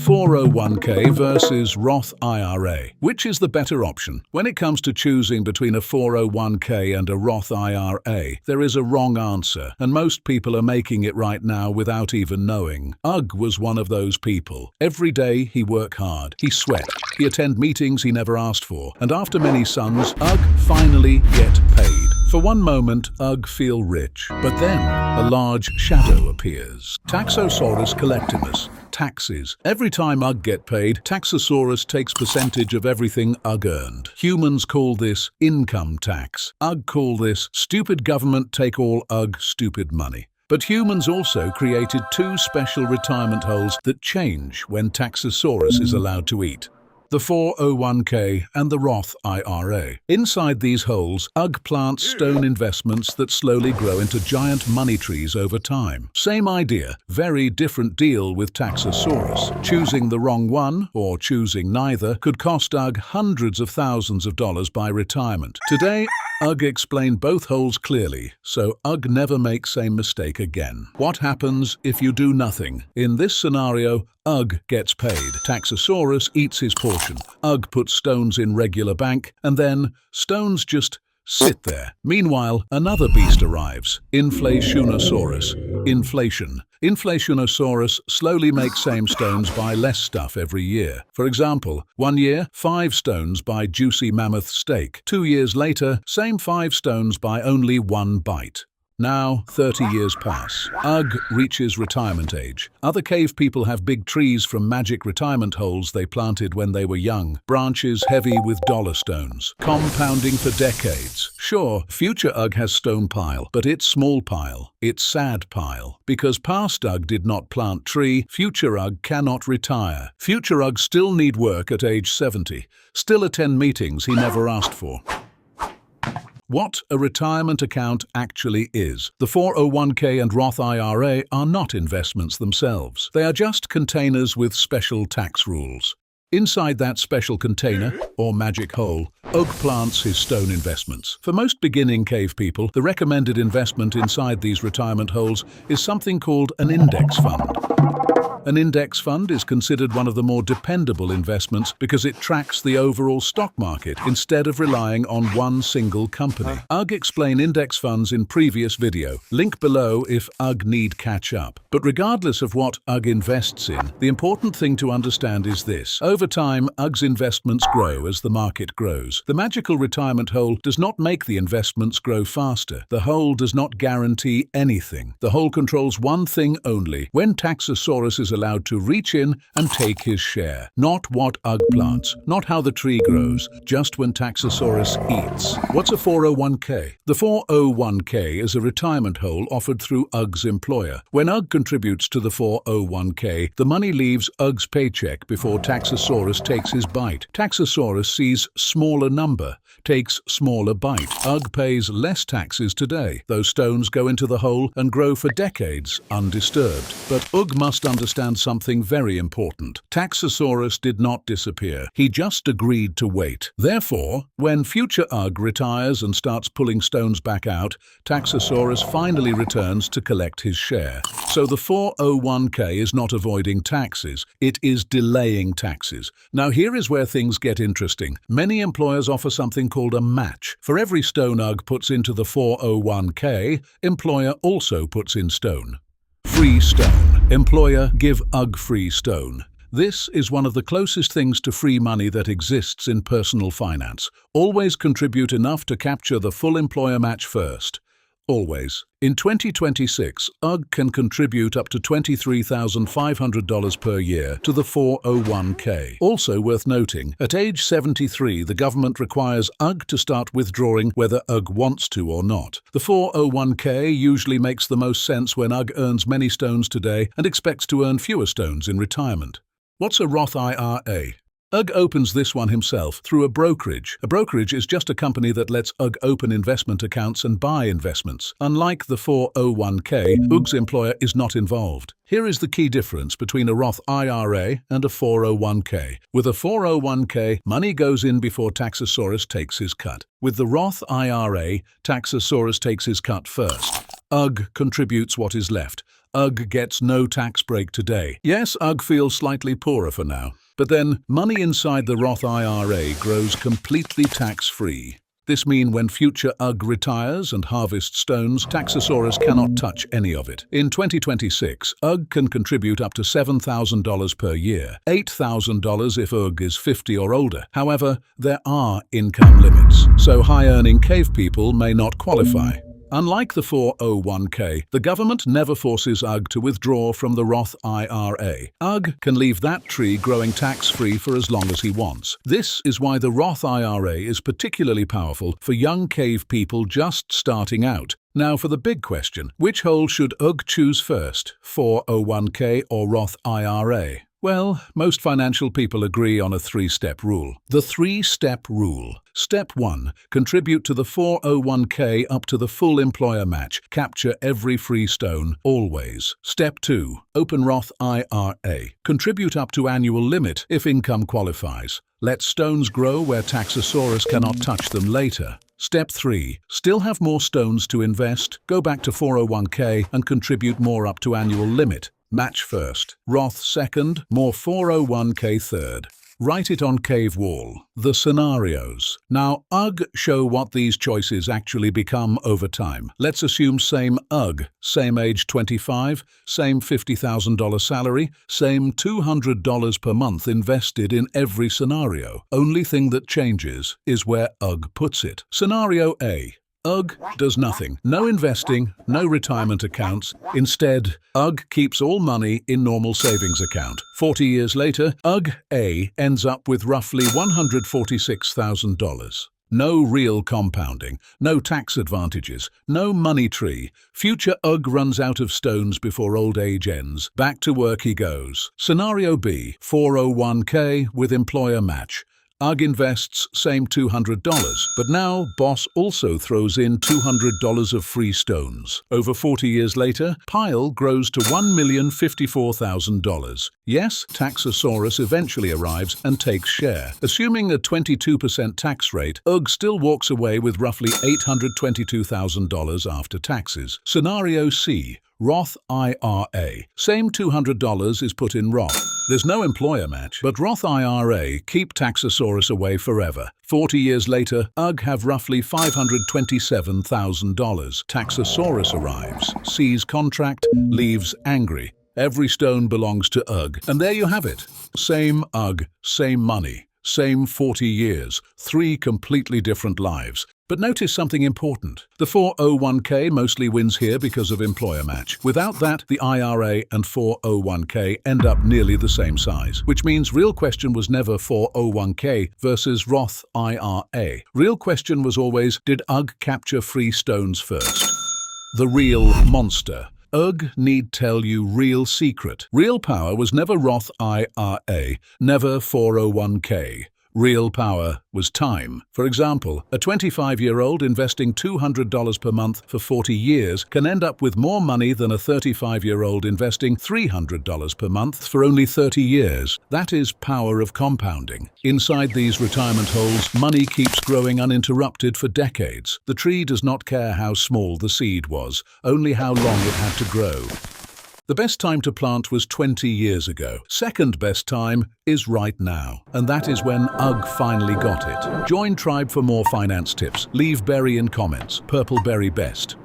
401k versus Roth IRA. Which is the better option? When it comes to choosing between a 401k and a Roth IRA, there is a wrong answer, and most people are making it right now without even knowing. Ugg was one of those people. Every day he work hard, he sweat, he attend meetings he never asked for, and after many suns, Ugg finally get paid. For one moment, Ugg feel rich, but then a large shadow appears. Taxasaurus Collectimus. Taxes. Every time Ugg get paid, Taxasaurus takes percentage of everything Ugg earned. Humans call this income tax. Ugg call this stupid government take all Ugg stupid money. But humans also created two special retirement holes that change when Taxasaurus is allowed to eat. The 401k and the Roth IRA. Inside these holes, Ugg plants stone investments that slowly grow into giant money trees over time. Same idea, very different deal with Taxasaurus. Choosing the wrong one, or choosing neither, could cost Ugg hundreds of thousands of dollars by retirement. Today, Ugg explained both holes clearly, so Ugg never makes same mistake again. What happens if you do nothing? In this scenario, Ugg gets paid. Taxasaurus eats his portion. Ugg puts stones in regular bank, and then stones just sit there. Meanwhile, another beast arrives. Inflationosaurus. Inflation. Inflationosaurus slowly makes same stones buy less stuff every year. For example, 1 year, 5 stones buy juicy mammoth steak. 2 years later, same 5 stones buy only 1 bite. Now, 30 years pass. Ugg reaches retirement age. Other cave people have big trees from magic retirement holes they planted when they were young. Branches heavy with dollar stones. Compounding for decades. Sure, future Ugg has stone pile, but it's small pile. It's sad pile. Because past Ugg did not plant tree, future Ugg cannot retire. Future Ugg still need work at age 70. Still attend meetings he never asked for. What a retirement account actually is. The 401k and Roth IRA are not investments themselves. They are just containers with special tax rules. Inside that special container, or magic hole, Ugg plants his stone investments. For most beginning cave people, the recommended investment inside these retirement holes is something called an index fund. An index fund is considered one of the more dependable investments because it tracks the overall stock market instead of relying on one single company. Ugg explained index funds in previous video. Link below if Ugg need catch up. But regardless of what Ugg invests in, the important thing to understand is this. Over time, Ugg's investments grow as the market grows. The magical retirement hole does not make the investments grow faster. The hole does not guarantee anything. The hole controls one thing only. When Taxasaurus is allowed to reach in and take his share. Not what Ugg plants, not how the tree grows, just when Taxasaurus eats. What's a 401k? The 401k is a retirement hole offered through Ugg's employer. When Ugg contributes to the 401k, the money leaves Ugg's paycheck before Taxasaurus takes his bite. Taxasaurus sees smaller number, takes smaller bite. Ugg pays less taxes today. Those stones go into the hole and grow for decades undisturbed. But Ugg must understand something very important. Taxasaurus did not disappear. He just agreed to wait. Therefore, when future Ugg retires and starts pulling stones back out, Taxasaurus finally returns to collect his share. So the 401k is not avoiding taxes. It is delaying taxes. Now here is where things get interesting. Many employers offer something called a match. For every stone Ugg puts into the 401k, employer also puts in stone. Free stone. Employer, give Ugg free stone. This is one of the closest things to free money that exists in personal finance. Always contribute enough to capture the full employer match first. Always. In 2026, Ugg can contribute up to $23,500 per year to the 401k. Also worth noting, at age 73, the government requires Ugg to start withdrawing whether Ugg wants to or not. The 401k usually makes the most sense when Ugg earns many stones today and expects to earn fewer stones in retirement. What's a Roth IRA? Ugg opens this one himself through a brokerage. A brokerage is just a company that lets Ugg open investment accounts and buy investments. Unlike the 401k, Ugg's employer is not involved. Here is the key difference between a Roth IRA and a 401k. With a 401k, money goes in before Taxasaurus takes his cut. With the Roth IRA, Taxasaurus takes his cut first. Ugg contributes what is left. UGG gets no tax break today. Yes, UGG feels slightly poorer for now. But then, money inside the Roth IRA grows completely tax-free. This means when future UGG retires and harvests stones, Taxasaurus cannot touch any of it. In 2026, UGG can contribute up to $7,000 per year, $8,000 if UGG is 50 or older. However, there are income limits, so high-earning cave people may not qualify. Unlike the 401k, the government never forces UGG to withdraw from the Roth IRA. UGG can leave that tree growing tax-free for as long as he wants. This is why the Roth IRA is particularly powerful for young cave people just starting out. Now for the big question, which hole should UGG choose first, 401k or Roth IRA? Well, most financial people agree on a three-step rule. The three-step rule. Step 1. Contribute to the 401k up to the full employer match. Capture every free stone, always. Step 2. Open Roth IRA. Contribute up to annual limit if income qualifies. Let stones grow where Taxasaurus cannot touch them later. Step 3. Still have more stones to invest? Go back to 401k and contribute more up to annual limit. Match first, Roth second, more 401k third. Write it on cave wall. The scenarios. Now, UGG show what these choices actually become over time. Let's assume same UGG, same age 25, same $50,000 salary, same $200 per month invested in every scenario. Only thing that changes is where UGG puts it. Scenario A. UGG does nothing. No investing, no retirement accounts. Instead, UGG keeps all money in normal savings account. 40 years later, UGG A ends up with roughly $146,000. No real compounding, no tax advantages, no money tree. Future UGG runs out of stones before old age ends. Back to work he goes. Scenario B, 401k with employer match. UGG invests same $200, but now boss also throws in $200 of free stones. Over 40 years later, pile grows to $1,054,000. Yes, Taxasaurus eventually arrives and takes share. Assuming a 22% tax rate, UGG still walks away with roughly $822,000 after taxes. Scenario C. Roth IRA. Same $200 is put in Roth. There's no employer match, but Roth IRA keep Taxasaurus away forever. 40 years later, UGG have roughly $527,000. Taxasaurus arrives, sees contract, leaves angry. Every stone belongs to UGG. And there you have it. Same UGG, same money, same 40 years, 3 completely different lives. But notice something important. The 401k mostly wins here because of employer match. Without that, the IRA and 401k end up nearly the same size, which means real question was never 401k versus Roth IRA. Real question was always, did UGG capture free stones first? The real monster. UGG need tell you real secret. Real power was never Roth IRA, never 401k. Real power was time. For example, a 25-year-old investing $200 per month for 40 years can end up with more money than a 35-year-old investing $300 per month for only 30 years. That is power of compounding. Inside these retirement holes, money keeps growing uninterrupted for decades. The tree does not care how small the seed was, only how long it had to grow. The best time to plant was 20 years ago. Second best time is right now. And that is when UGG finally got it. Join Tribe for more finance tips. Leave berry in comments. Purple berry best.